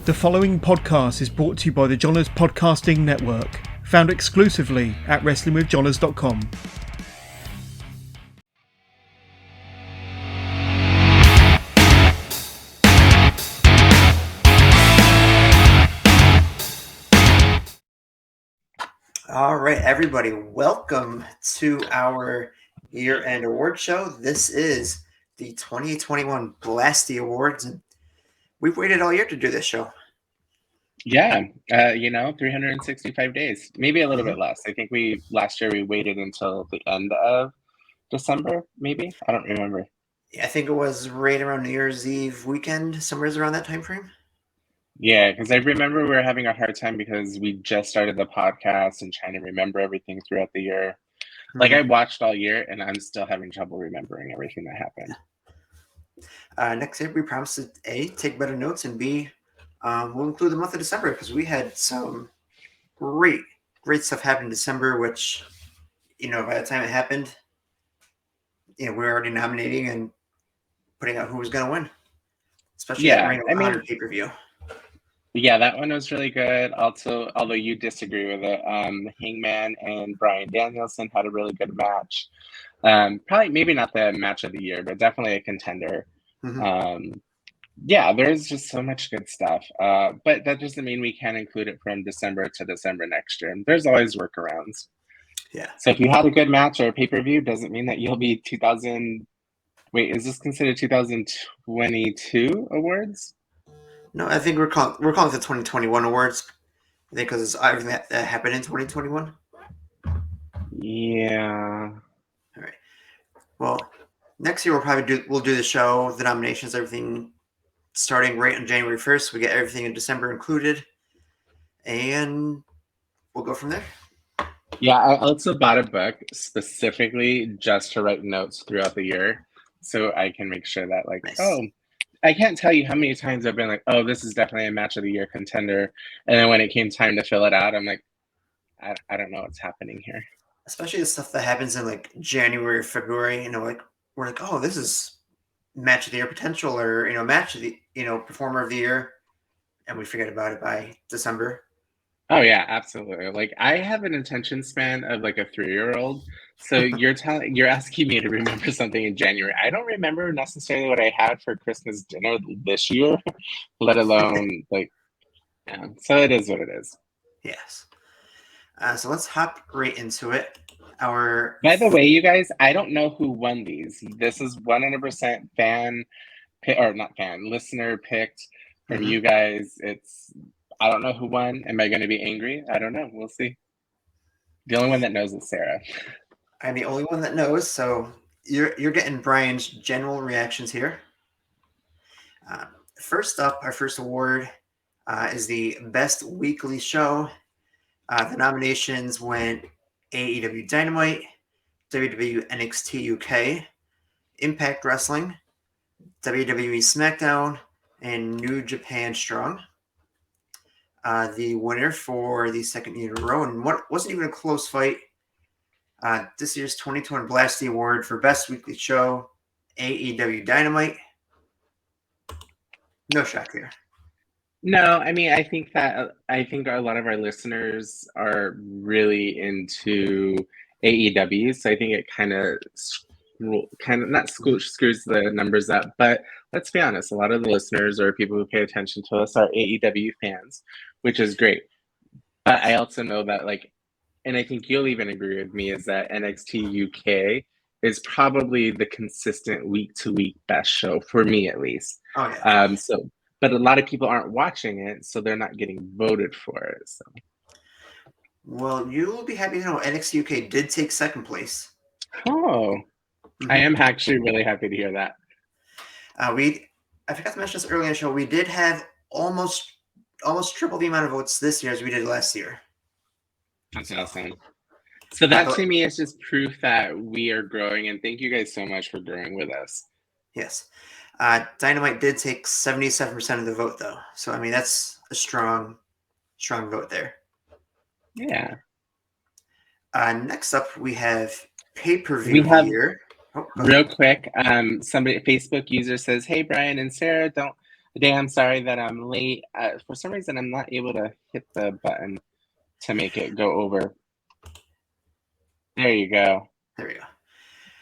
The following podcast is brought to you by the Johners Podcasting Network, found exclusively at wrestlingwithjohners.com. All right, everybody, welcome to our year-end award show. This is the 2021 Blastie Awards, and we've waited all year to do this show. Yeah, 365 days, maybe a little bit less. I think last year we waited until the end of December, maybe. I don't remember. Yeah, I think it was right around New Year's Eve weekend, somewhere around that time frame. Yeah, because I remember we were having a hard time because we just started the podcast and trying to remember everything throughout the year. Like, I watched all year and I'm still having trouble remembering everything that happened. Next year, we promised to A, take better notes, and B, we'll include the month of December because we had some great stuff happen in December, which, by the time it happened, we were already nominating and putting out who was going to win, especially that Ring of Honor pay-per-view. Yeah, that one was really good. Also, although you disagree with it, Hangman and Bryan Danielson had a really good match. Probably, maybe not the match of the year, but definitely a contender. Yeah, there's just so much good stuff. But that doesn't mean we can't include it from December to December next year. There's always workarounds. Yeah. So if you had a good match or a pay-per-view, doesn't mean that you'll be 2000. Wait, is this considered 2022 awards? No, I think we're calling it the 2021 awards. I think because it's everything that happened in 2021. Yeah. All right. Well, next year we'll do the show, the nominations, everything, starting right on January 1st. We get everything in December included, and we'll go from there. Yeah, I also bought a book specifically just to write notes throughout the year, so I can make sure that, like, nice. I can't tell you how many times I've been like, oh, this is definitely a match of the year contender. And then when it came time to fill it out, I'm like, I don't know what's happening here. Especially the stuff that happens in like January or February, we're like, oh, this is match of the year potential, or, match of the, performer of the year. And we forget about it by December. Oh yeah, absolutely. Like, I have an attention span of like a 3-year-old. So you're asking me to remember something in January. I don't remember necessarily what I had for Christmas dinner this year, let alone yeah. So it is what it is. Yes. So let's hop right into it. By the way, you guys, I don't know who won these. This is 100% listener picked from you guys. I don't know who won. Am I going to be angry? I don't know. We'll see. The only one that knows is Sarah. I'm the only one that knows, so you're getting Brian's general reactions here. First up, our first award is the Best Weekly Show. The nominations went AEW Dynamite, WWE NXT UK, Impact Wrestling, WWE SmackDown, and New Japan Strong. The winner for the second year in a row, and what wasn't even a close fight, this year's 2020 Blastie Award for Best Weekly Show, AEW Dynamite. No shock there. No, I mean, I think a lot of our listeners are really into AEW, so I think it kind of not screws the numbers up, but let's be honest, a lot of the listeners or people who pay attention to us are AEW fans, which is great. But I also know that, and I think you'll even agree with me, is that NXT UK is probably the consistent week-to-week best show, for me at least. Oh, yeah. But a lot of people aren't watching it, so they're not getting voted for it. So. Well, you'll be happy to know NXT UK did take second place. Oh. I am actually really happy to hear that. I forgot to mention this earlier in the show. We did have almost triple the amount of votes this year as we did last year. That's awesome. So that to me is just proof that we are growing, and thank you guys so much for growing with us. Yes. Dynamite did take 77% of the vote, though. So, I mean, that's a strong vote there. Yeah. Next up, we have pay-per-view here. Real quick, somebody, a Facebook user says, "Hey, Brian and Sarah, Damn, sorry that I'm late. For some reason, I'm not able to hit the button to make it go over. There you go. There we go.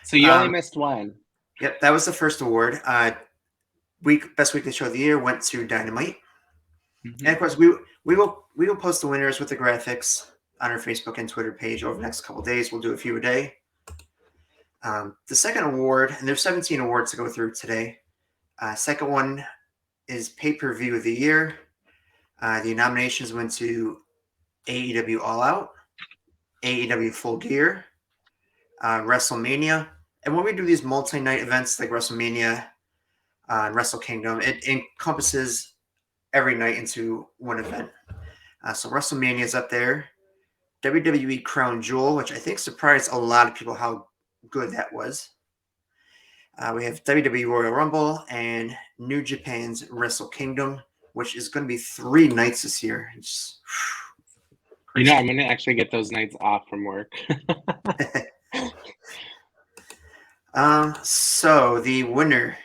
So you only missed one. Yep, that was the first award. Best weekly show of the year went to Dynamite. Mm-hmm. And of course, we will post the winners with the graphics on our Facebook and Twitter page over the next couple of days. We'll do a few a day. The second award, and there's 17 awards to go through today. Second one is pay-per-view of the year. The nominations went to AEW All Out, AEW Full Gear, WrestleMania. And when we do these multi-night events like WrestleMania and Wrestle Kingdom, it encompasses every night into one event. So WrestleMania is up there. WWE Crown Jewel, which I think surprised a lot of people how good that was. We have WWE Royal Rumble and New Japan's Wrestle Kingdom, which is going to be 3 nights this year. I'm going to actually get those nights off from work. So the winner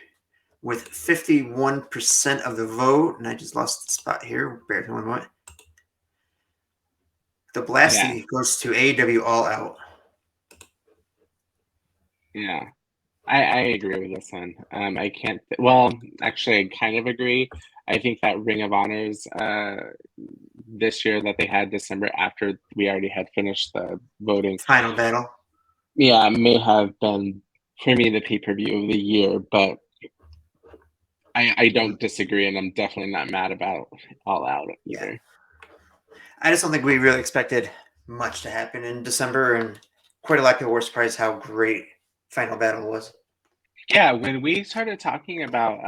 with 51% of the vote, and I just lost the spot here. Bear with me one moment. The Blastie goes to AEW All Out. Yeah, I agree with this one. I can't. Well, actually, I kind of agree. I think that Ring of Honors this year that they had December after we already had finished the voting. Final battle. Yeah, may have been for me the pay-per-view of the year, but I don't disagree, and I'm definitely not mad about All Out either. Yeah. I just don't think we really expected much to happen in December, and quite a lot of people were surprised how great Final Battle was. Yeah, when we started talking about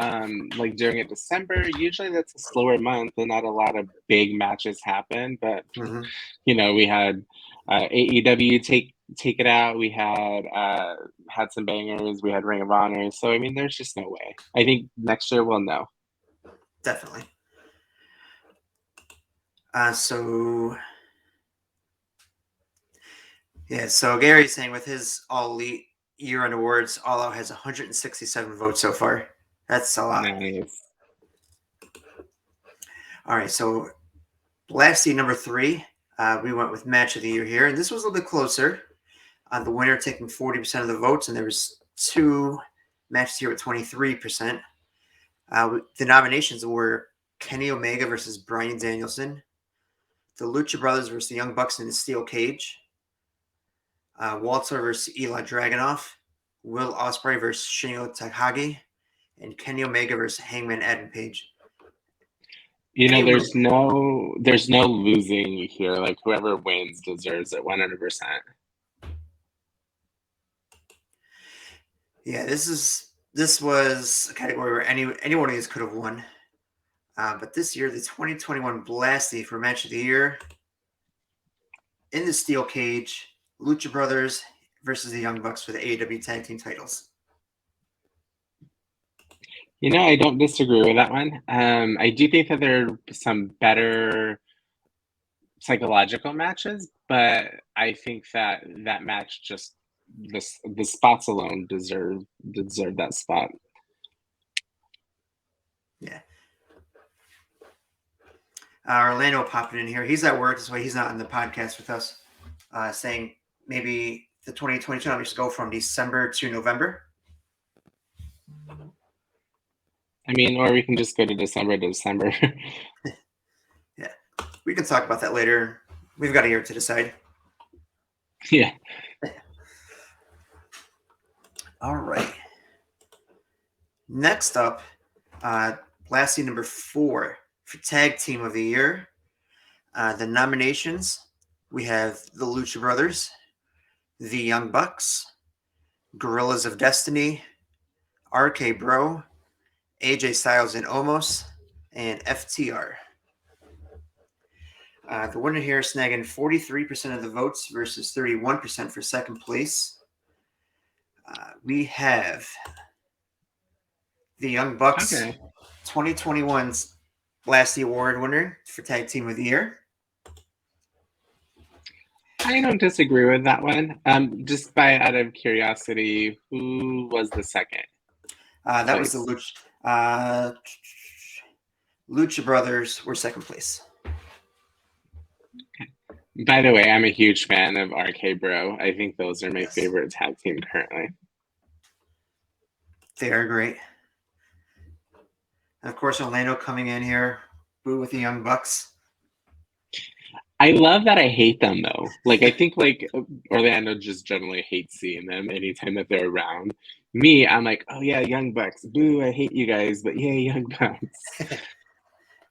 like during December, usually that's a slower month and not a lot of big matches happen. But you know, we had AEW take it out. We had some bangers. We had Ring of Honor. So I mean, there's just no way. I think next year we'll know. Definitely. So Gary's saying with his All Elite Year-End Awards, All Out has 167 votes so far. That's a lot. Nice. All right, so Blastie number 3, we went with Match of the Year here, and this was a little bit closer. The winner taking 40% of the votes, and there was 2 matches here with 23%. The nominations were Kenny Omega versus Bryan Danielson, the Lucha Brothers versus the Young Bucks in a steel cage, Walter versus Eli Dragunov, Will Ospreay versus Shingo Takagi, and Kenny Omega versus Hangman Adam Page. You know, there's no losing here. Like whoever wins deserves it 100%. Yeah, this was a category where any one of these could have won. But this year, the 2021 Blastie for Match of the Year in the steel cage, Lucha Brothers versus the Young Bucks for the AEW Tag Team titles. You know, I don't disagree with that one. I do think that there are some better psychological matches, but I think that match just the spots alone deserve that spot. Yeah. Orlando popping in here. He's at work, that's why he's not on the podcast with us. Saying maybe the 2022 numbers go from December to November. I mean, or we can just go to December to December. Yeah, we can talk about that later. We've got a year to decide. Yeah. All right. Next up, Blastie number 4 for Tag Team of the Year. The nominations, we have the Lucha Brothers, the Young Bucks, Gorillas of Destiny, RK Bro, AJ Styles and Omos, and FTR. The winner here snagging 43% of the votes versus 31% for second place. We have the Young Bucks 2021's Blastie Award winner for Tag Team of the Year. I don't disagree with that one. Just out of curiosity, who was the second? That was the Lucha. Lucha Brothers were second place. By the way, I'm a huge fan of RK Bro. I think those are my Yes. favorite tag team currently. They are great. And of course, Orlando coming in here, boo with the Young Bucks. I love that I hate them though. Like I think like Orlando just generally hates seeing them anytime that they're around. Me, I'm like, oh yeah, Young Bucks. Boo, I hate you guys, but yay, Young Bucks.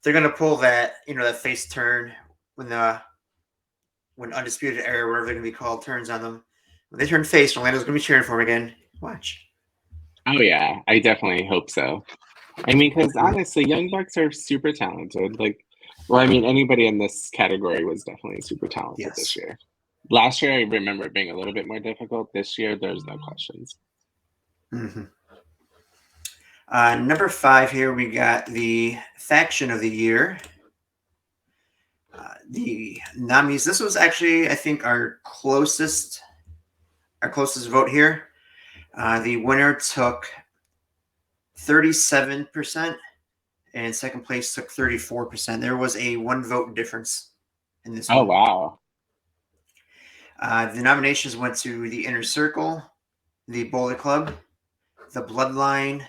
They're gonna pull that, that face turn when Undisputed Era, whatever they're gonna be called, turns on them. When they turn face, Orlando's gonna be cheering for them again. Watch. Oh yeah, I definitely hope so. I mean, because honestly, Young Bucks are super talented. Like, well, I mean, anybody in this category was definitely super talented Yes. this year. Last year, I remember it being a little bit more difficult. This year, there's no questions. Mm-hmm. Number 5 here, we got the Faction of the Year. The nominees. This was actually, I think, our closest vote here. The winner took 37%, and second place took 34%. There was a 1 vote difference in this one. Oh wow! The nominations went to the Inner Circle, the Bullet Club, the Bloodline,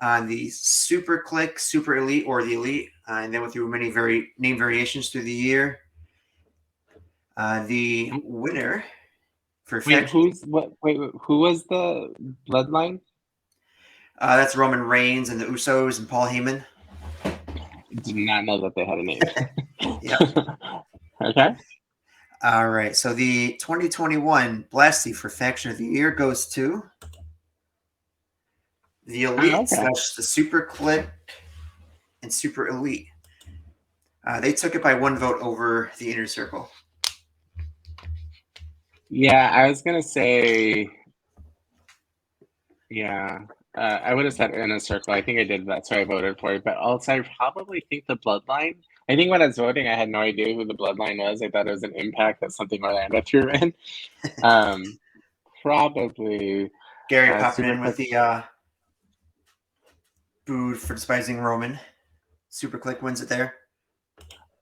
the Super Click, Super Elite, or the Elite, and they went through many name variations through the year. The winner for Wait, who was the Bloodline? That's Roman Reigns and the Usos and Paul Heyman. Did not know that they had a name. Yep. Okay. All right. So the 2021 Blastie for Faction of the Year goes to the Elite / the Super Click and Super Elite. They took it by 1 vote over the Inner Circle. Yeah, I was gonna say. Yeah, I would have said Inner Circle. I think I did. That's why I voted for it. But also, I probably think the Bloodline. I think when I was voting, I had no idea who the Bloodline was. I thought it was an Impact. That's something Orlando threw in. Probably Gary popping in with the booed for despising Roman. Super Click wins it there.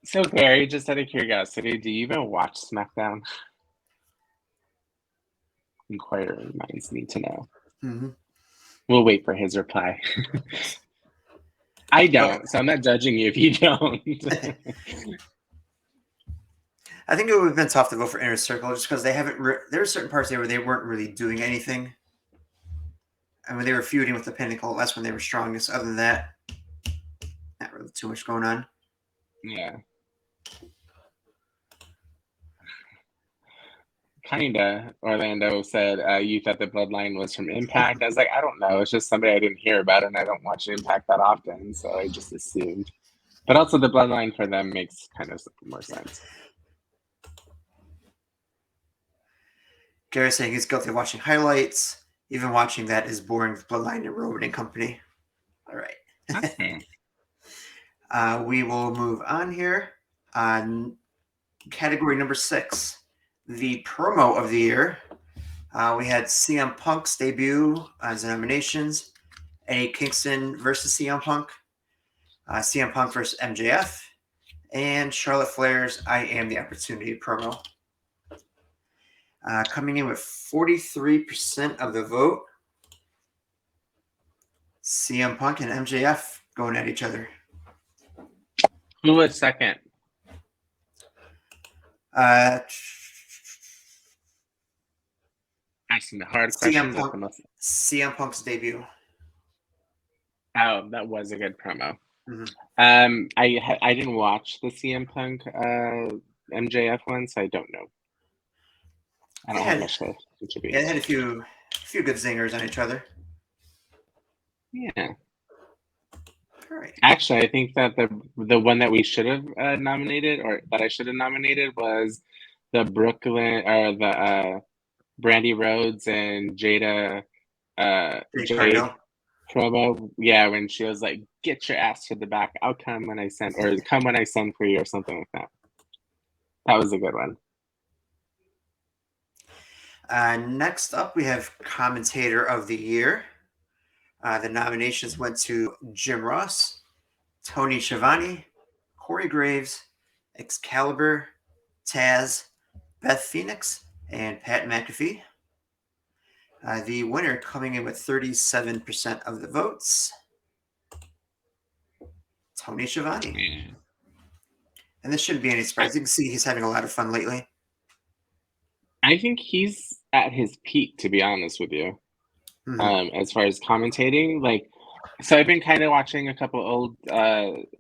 So Gary, just out of curiosity, do you even watch SmackDown? Inquiring minds need to know. Mm-hmm. We'll wait for his reply. I don't, so I'm not judging you if you don't. I think it would have been tough to vote for Inner Circle just because they haven't. There are certain parts there where they weren't really doing anything. And when they were feuding with the Pinnacle, that's when they were strongest. Other than that, not really too much going on. Yeah. Kinda. Orlando said you thought the Bloodline was from Impact. I was like, I don't know. It's just somebody I didn't hear about, and I don't watch Impact that often, so I just assumed. But also, the Bloodline for them makes kind of more sense. Gary saying he's guilty of watching highlights. Even watching that is boring with Bloodline and Roman and company. All right. Okay. We will move on here. On category number 6, the promo of the year. We had CM Punk's debut as nominations. Eddie Kingston versus CM Punk. CM Punk versus MJF. And Charlotte Flair's I Am the Opportunity promo. Coming in with 43% of the vote. CM Punk and MJF going at each other. Who was second? Asking the hard questions. CM Punk's debut. Oh, that was a good promo. Mm-hmm. I didn't watch the CM Punk MJF one, so I don't know. I don't have much to contribute. Yeah, they had a few good zingers on each other. Yeah. All right. Actually, I think that the one that we should have nominated, or that I should have nominated, was the Brooklyn or the Brandy Rhodes and Jade promo. Yeah, when she was like, "Get your ass to the back. I'll come when I send, or come when I send for you," or something like that. That was a good one. Next up, we have Commentator of the Year. The nominations went to Jim Ross, Tony Schiavone, Corey Graves, Excalibur, Taz, Beth Phoenix, and Pat McAfee. The winner coming in with 37% of the votes, Tony Schiavone. And this shouldn't be any surprise. You can see he's having a lot of fun lately. I think he's at his peak, to be honest with you. As far as commentating, so I've been kind of watching a couple old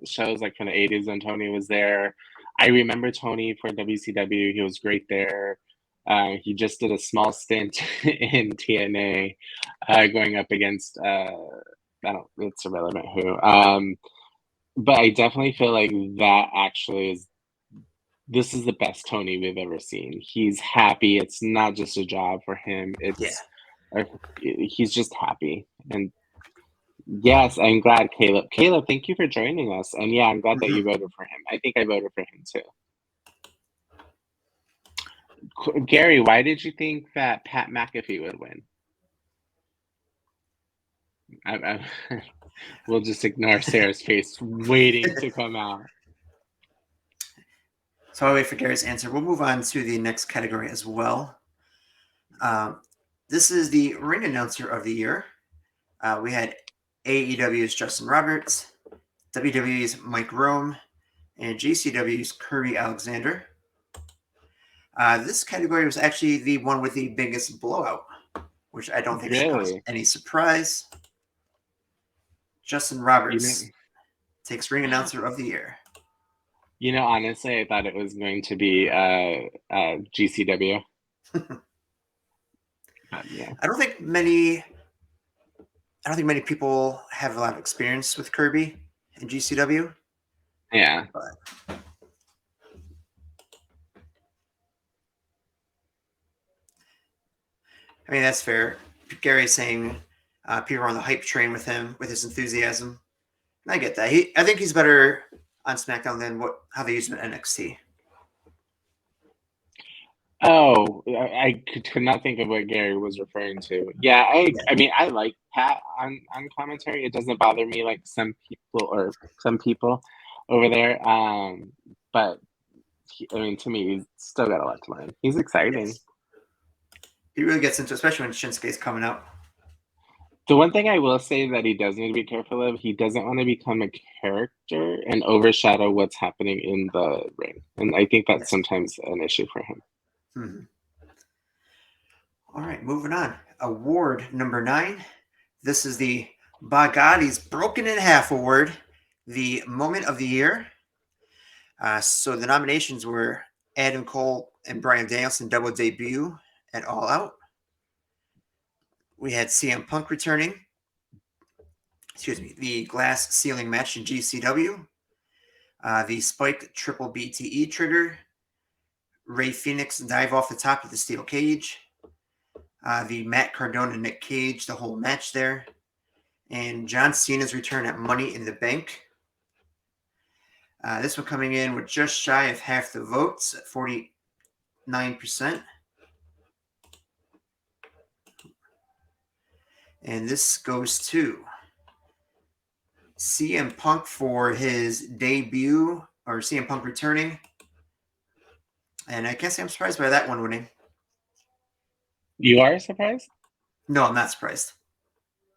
shows like from the 80s when Tony was there. I remember Tony for WCW. He was great there. He just did a small stint in TNA, going up against it's irrelevant who. But I definitely feel like that actually this is the best Tony we've ever seen. He's happy. It's not just a job for him. He's just happy. And yes, I'm glad, Caleb. Caleb, thank you for joining us. And yeah, I'm glad that you voted for him. I think I voted for him too. Gary, why did you think that Pat McAfee would win? We'll just ignore Sarah's face waiting to come out. So I'll wait for Gary's answer. We'll move on to the next category as well. This is the Ring Announcer of the Year. We had AEW's Justin Roberts, WWE's Mike Rome, and GCW's Kirby Alexander. This category was actually the one with the biggest blowout, which I don't think should cause any surprise. Justin Roberts takes Ring Announcer of the Year. Honestly, I thought it was going to be GCW. Yeah. I don't think many people have a lot of experience with Kirby and GCW. Yeah. But I mean, that's fair. Gary's saying people are on the hype train with him, with his enthusiasm. And I get that. I think he's better on SmackDown than how they use him at NXT. Oh, I could not think of what Gary was referring to. Yeah, I mean, I like Pat on commentary. It doesn't bother me like some people over there. But to me, he's still got a lot to learn. He's exciting. Yes. He really gets into, especially when Shinsuke's coming out. The one thing I will say that he does need to be careful of, he doesn't want to become a character and overshadow what's happening in the ring. And I think that's sometimes an issue for him. All right, moving on. Award number 9. This is the Bogatti's Broken in Half Award, the Moment of the Year. So the nominations were Adam Cole and Bryan Danielson double debut at All Out. We had CM Punk returning. The glass ceiling match in GCW. The Spike triple BTE trigger. Ray Phoenix dive off the top of the steel cage. The Matt Cardona and Nick Cage, the whole match there. And John Cena's return at Money in the Bank. This one coming in with just shy of half the votes at 49%. And this goes to CM Punk for his debut, or CM Punk returning. And I can't say I'm surprised by that one winning. You are surprised? No, I'm not surprised.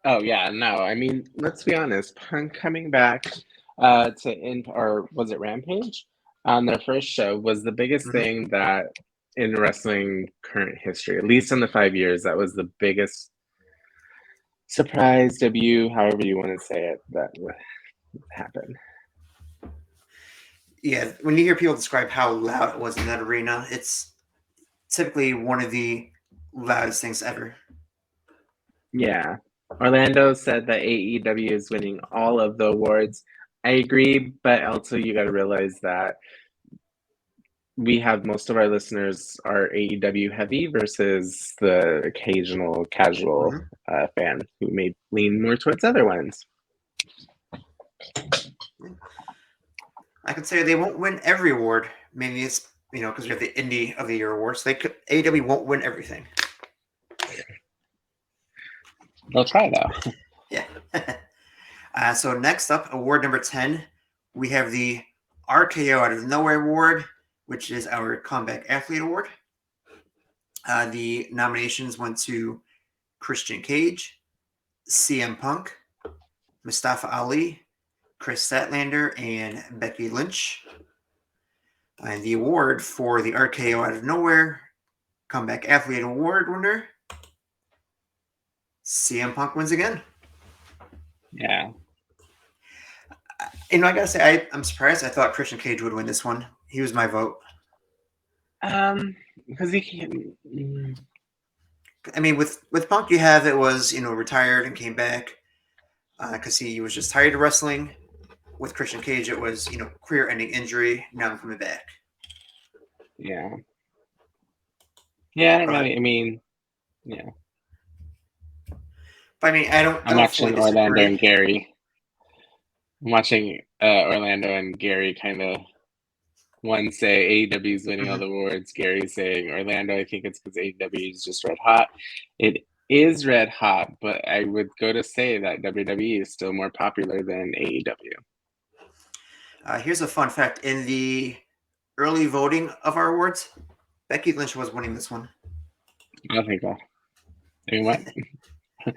Oh, yeah, no. I mean, let's be honest. Punk coming back was it Rampage? On their first show was the biggest thing that in wrestling current history, at least in the 5 years, that was the biggest surprise debut, however you want to say it, that happened. Yeah, when you hear people describe how loud it was in that arena, it's typically one of the loudest things ever. Yeah. Orlando said that AEW is winning all of the awards. I agree, but also you got to realize that we have most of our listeners are AEW heavy versus the occasional casual fan who may lean more towards other ones. I can say they won't win every award. Maybe it's, because we have the Indie of the Year awards. AEW won't win everything. They'll try though. Yeah. So next up, award number 10, we have the RKO Out of Nowhere Award, which is our Comeback Athlete Award. The nominations went to Christian Cage, CM Punk, Mustafa Ali, Chris Statlander, and Becky Lynch. And the award for the RKO Out of Nowhere Comeback Athlete Award winner, CM Punk wins again. Yeah. You know, I gotta say, I'm surprised. I thought Christian Cage would win this one. He was my vote. Because he can. I mean, with Punk, you have it was retired and came back because he was just tired of wrestling. With Christian Cage, it was career-ending injury. Now I'm coming back. Yeah. Yeah, I don't really. I mean, yeah. But I mean, I don't. I'm watching Orlando and Gary. I'm watching Orlando and Gary kind of. One say AEW is winning all the awards. Gary saying Orlando. I think it's because AEW is just red hot. It is red hot, but I would go to say that WWE is still more popular than AEW. Here's a fun fact: in the early voting of our awards, Becky Lynch was winning this one. Oh, thank God. I mean, what?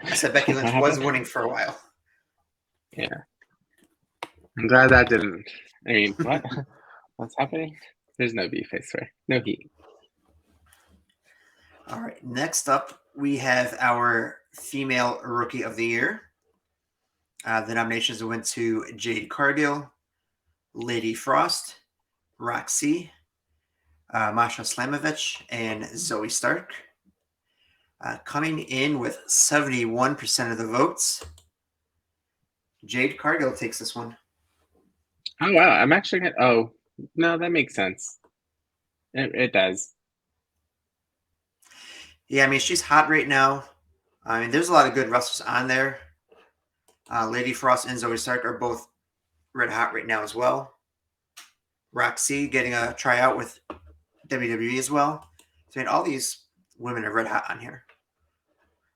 I said Becky Lynch was winning for a while. Yeah. I'm glad that didn't. I mean, what? What's happening? There's no beef, I swear. No heat. All right. Next up, we have our Female Rookie of the Year. The nominations went to Jade Cargill, Lady Frost, Roxy, Masha Slamovich, and Zoe Stark. Coming in with 71% of the votes, Jade Cargill takes this one. Oh, wow. I'm actually going to... Oh, no, that makes sense. It does. Yeah, I mean, she's hot right now. I mean, there's a lot of good wrestlers on there. Lady Frost and Zoe Stark are both red hot right now as well. Roxy getting a tryout with WWE as well. So, I mean, all these women are red hot on here.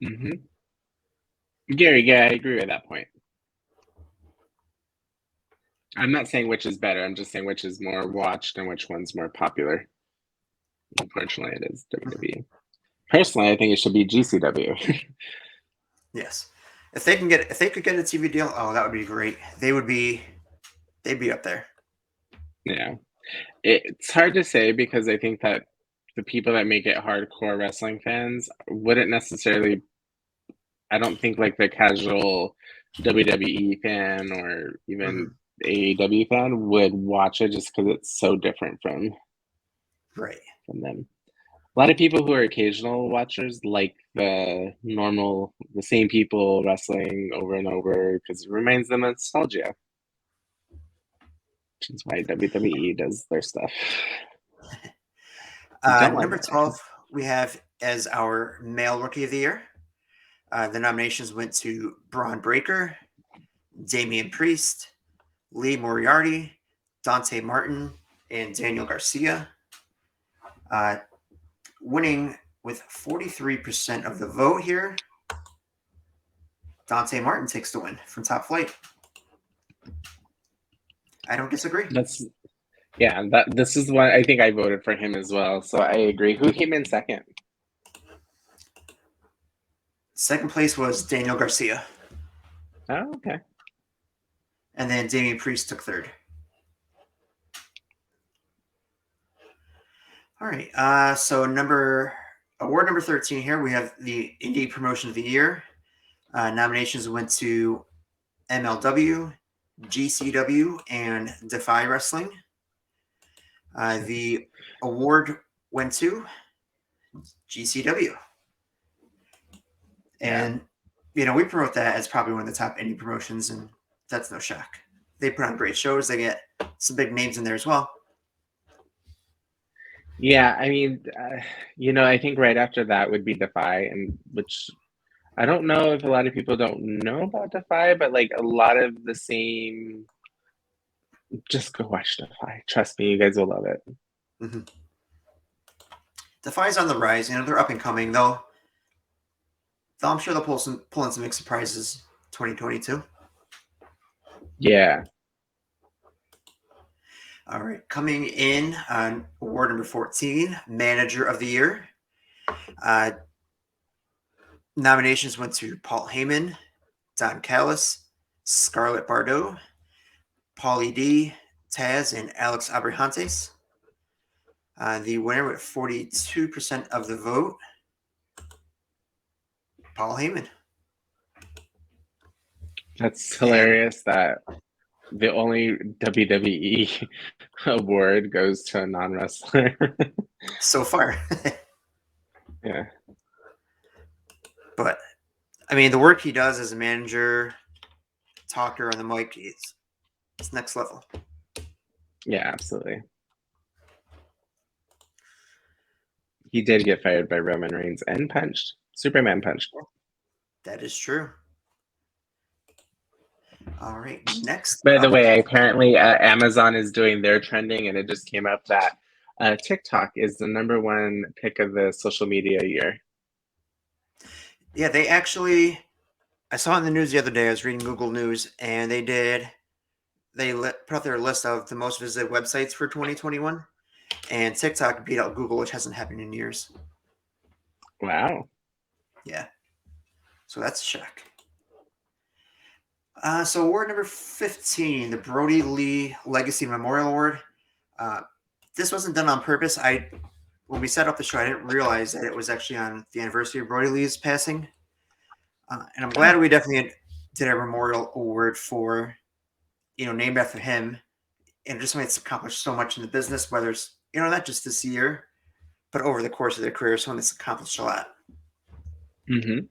Mm-hmm. Gary, I agree with that point. I'm not saying which is better. I'm just saying which is more watched and which one's more popular. Unfortunately, it is WWE. Personally, I think it should be GCW. Yes, if they could get a TV deal, oh, that would be great. They'd be up there. Yeah, it's hard to say because I think that the people that make it hardcore wrestling fans wouldn't necessarily. I don't think like the casual WWE fan or even AEW fan would watch it just because it's so different from them. A lot of people who are occasional watchers like the same people wrestling over and over because it reminds them of nostalgia. Which is why WWE does their stuff. Number 12, we have as our Male Rookie of the Year. The nominations went to Braun Breaker, Damian Priest, Lee Moriarty, Dante Martin, and Daniel Garcia. Winning with 43% of the vote here, Dante Martin takes the win from Top Flight. I don't disagree. This is one I think I voted for him as well, so I agree. Who came in second? Second place was Daniel Garcia. Oh, okay. And then Damian Priest took third. All right. So award number 13 here, we have the Indie Promotion of the Year. Nominations went to MLW, GCW, and Defy Wrestling. The award went to GCW. And, we promote that as probably one of the top indie promotions, and that's no shock. They put on great shows. They get some big names in there as well. Yeah, I mean, I think right after that would be Defy, and which I don't know if a lot of people don't know about Defy, but like a lot of the same. Just go watch Defy. Trust me, you guys will love it. Mm-hmm. Defy's on the rise. They're up and coming though. I'm sure they'll pull in some big surprises 2022. Yeah. All right, coming in on award number 14, Manager of the Year. Nominations went to Paul Heyman, Don Callis, Scarlett Bordeaux, Paulie D, Taz, and Alex Abrahantes. The winner with 42% of the vote, Paul Heyman. That's hilarious that the only WWE award goes to a non-wrestler. So far. Yeah. But, I mean, the work he does as a manager, talker on the mic, it's next level. Yeah, absolutely. He did get fired by Roman Reigns and punched. Superman punched. That is true. All right, next. By the way, apparently Amazon is doing their trending, and it just came up that TikTok is the #1 pick of the social media year. Yeah, they actually, I saw it in the news the other day. I was reading Google News, and they put out their list of the most visited websites for 2021, and TikTok beat out Google, which hasn't happened in years. Wow. Yeah. So that's a shock. So award number 15, the Brodie Lee Legacy Memorial Award. This wasn't done on purpose. When we set up the show, I didn't realize that it was actually on the anniversary of Brodie Lee's passing. And I'm glad we definitely did a memorial award for, named after him. And just somebody that's accomplished so much in the business, whether it's, not just this year, but over the course of their career, someone that's accomplished a lot. Mm-hmm.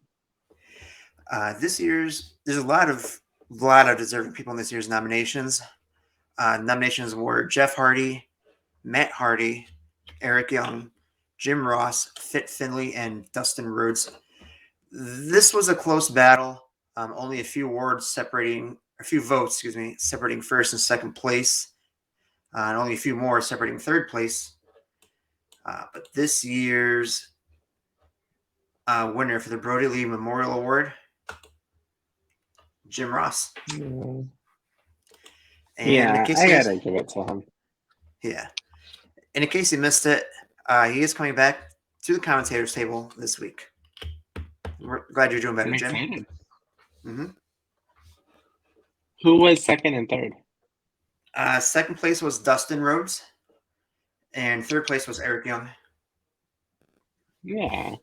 There's a lot of deserving people in this year's nominations. Nominations were Jeff Hardy, Matt Hardy, Eric Young, Jim Ross, Fit Finlay, and Dustin Rhodes. This was a close battle. Only a few votes separating first and second place, and only a few more separating third place. But this year's winner for the Brodie Lee Memorial Award, Jim Ross. Mm. And yeah, I gotta give it to him. Yeah. And in case you missed it, he is coming back to the commentators table this week. We're glad you're doing better, I'm Jim. excited. Mm-hmm. Who was second and third? Second place was Dustin Rhodes, and third place was Eric Young. Yeah.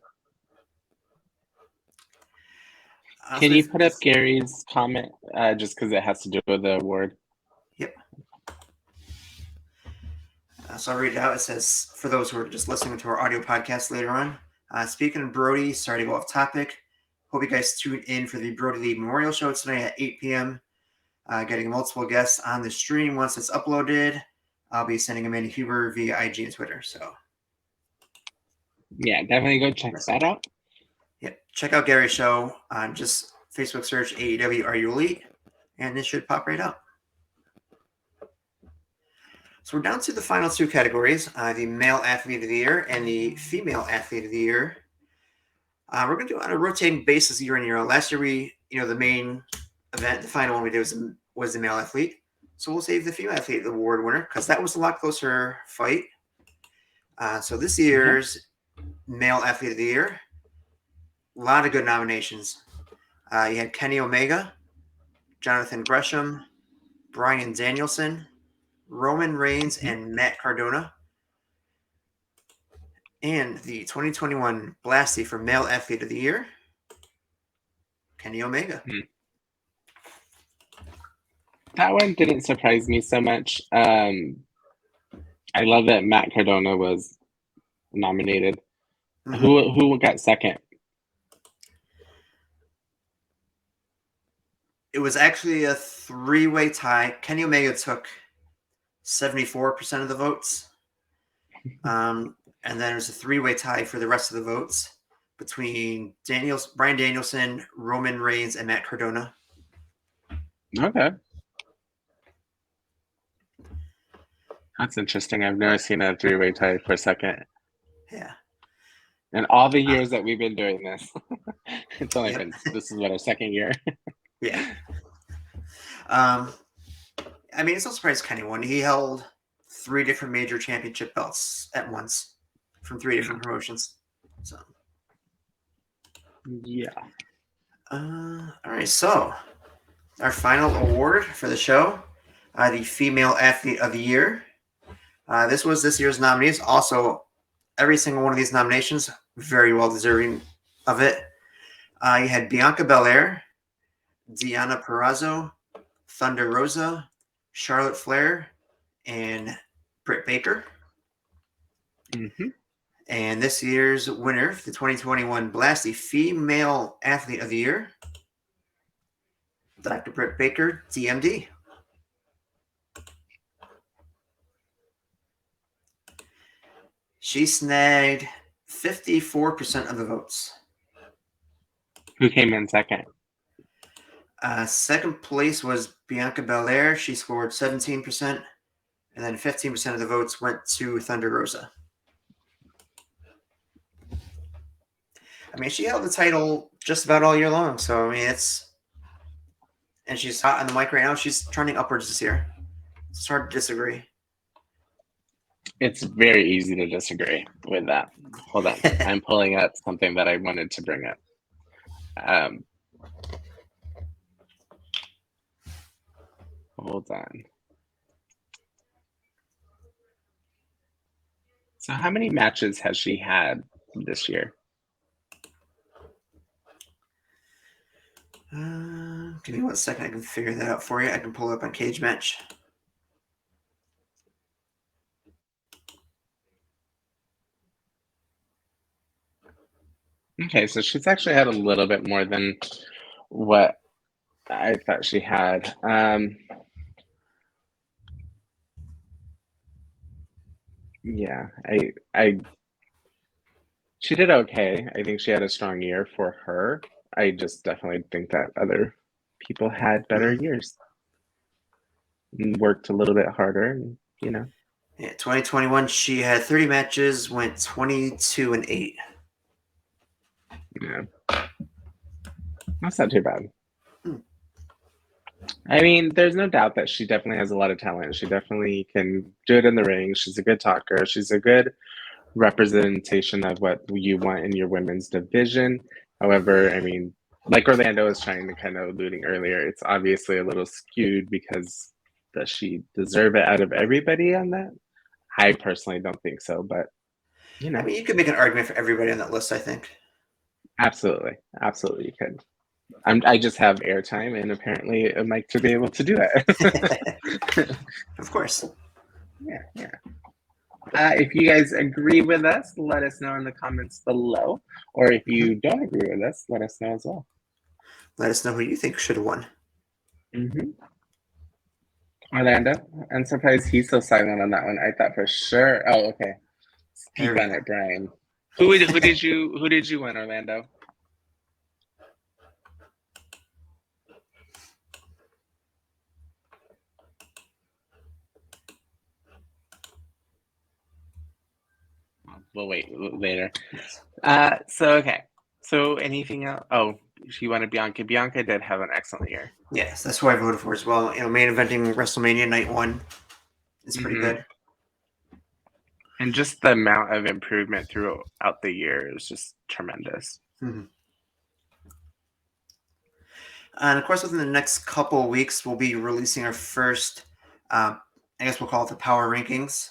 Can you put up Gary's comment just because it has to do with the award? Yep. So I'll read it out. It says, for those who are just listening to our audio podcast later on, speaking of Brodie, sorry to go off topic. Hope you guys tune in for the Brodie Lee Memorial Show tonight at 8 p.m. Getting multiple guests on the stream. Once it's uploaded, I'll be sending them in Huber via IG and Twitter. So, yeah, definitely go check that out. Yep. Check out Gary's show. Just Facebook search AEW Are You Elite, and it should pop right up. So we're down to the final two categories, the Male Athlete of the Year and the Female Athlete of the Year. We're going to do it on a rotating basis year in year out. Last year, the main event, the final one we did was the Male Athlete. So we'll save the Female Athlete Award winner because that was a lot closer fight. So this year's Male Athlete of the Year, a lot of good nominations. You had Kenny Omega, Jonathan Gresham, Bryan Danielson, Roman Reigns, and Matt Cardona. And the 2021 Blastie for Male Athlete of the Year, Kenny Omega. That one didn't surprise me so much. I love that Matt Cardona was nominated. Mm-hmm. Who got second? It was actually a three-way tie. Kenny Omega took 74% of the votes. And then it was a three-way tie for the rest of the votes between Bryan Danielson, Roman Reigns, and Matt Cardona. Okay. That's interesting. I've never seen a three-way tie for a second. Yeah. And all the years that we've been doing this, it's only been, this is what, our second year? Yeah. It's no surprise Kenny won. He held 3 different major championship belts at once from 3 different promotions. So, yeah. All right. So, our final award for the show, the Female Athlete of the Year. This was this year's nominees. Also, every single one of these nominations, very well deserving of it. You had Bianca Belair, Deonna Purrazzo, Thunder Rosa, Charlotte Flair, and Britt Baker. Mm-hmm. And this year's winner, the 2021 Blastie Female Athlete of the Year, Dr. Britt Baker, DMD. She snagged 54% of the votes. Who came in second? Second place was Bianca Belair. She scored 17%, and then 15% of the votes went to Thunder Rosa. I mean, she held the title just about all year long, so I mean, and she's hot on the mic right now. She's trending upwards this year. It's hard to disagree. It's very easy to disagree with that. Hold on. I'm pulling up something that I wanted to bring up. Hold on. So how many matches has she had this year? Give me 1 second. I can figure that out for you. I can pull it up on Cage Match. Okay, so she's actually had a little bit more than what I thought she had. Yeah, she did okay. I think she had a strong year for her. I just definitely think that other people had better years and worked a little bit harder, and Yeah, 2021, she had 30 matches, went 22-8. Yeah, that's not too bad. I mean, there's no doubt that she definitely has a lot of talent. She definitely can do it in the ring. She's a good talker. She's a good representation of what you want in your women's division. However, I mean, like Orlando was trying to kind of alluding earlier, it's obviously a little skewed because does she deserve it out of everybody on that? I personally don't think so, but I mean, you could make an argument for everybody on that list, I think. Absolutely you could. I just have airtime and apparently a mic to be able to do it. Of course. Yeah. If you guys agree with us, let us know in the comments below. Or if you don't agree with us, let us know as well. Let us know who you think should have won. Orlando, I'm surprised he's so silent on that one. I thought for sure. Oh, okay. Speak on it, Brian. Who did you win, Orlando? We'll wait later. So anything else? Oh, she wanted Bianca. Bianca did have an excellent year. Yes, that's who I voted for as well. Main eventing WrestleMania Night 1 is pretty good. And just the amount of improvement throughout the year is just tremendous. And of course, within the next couple of weeks, we'll be releasing our first, I guess we'll call it the Power Rankings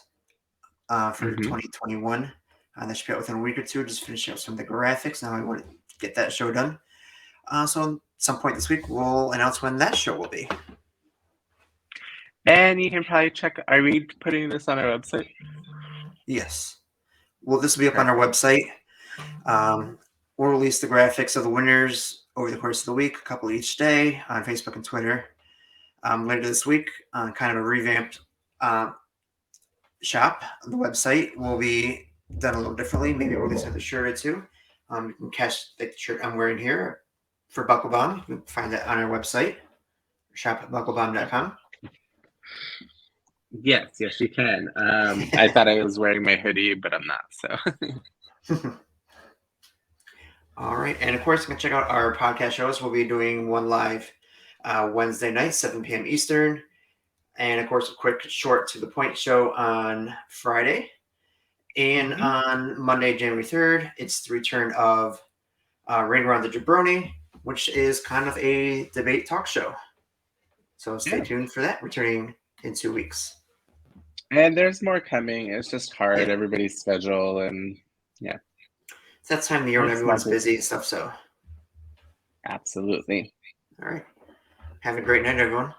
for 2021. That should be out within a week or two. Just finishing up some of the graphics. Now I want to get that show done. So at some point this week, we'll announce when that show will be. And you can probably check. Are we putting this on our website? Yes. Well, this will be up on our website. We'll release the graphics of the winners over the course of the week, a couple each day on Facebook and Twitter. Later this week, kind of a revamped shop. The website will be done a little differently. Maybe we'll release another shirt or two. You can catch the shirt I'm wearing here for Buckle Bomb. You can find that on our website, shop@bucklebomb.com. Yes, you can. I thought I was wearing my hoodie, but I'm not. So. All right. And of course, you can check out our podcast shows. We'll be doing one live Wednesday night, 7 p.m. Eastern. and of course, a quick, short, to the point show on Friday. And on Monday, January 3rd, it's the return of Ring Around the Jabroni, which is kind of a debate talk show. So stay tuned for that, returning in 2 weeks. And there's more coming. It's just hard, everybody's schedule, and yeah. It's that time of the year when everyone's busy and stuff, so. Absolutely. All right. Have a great night, everyone.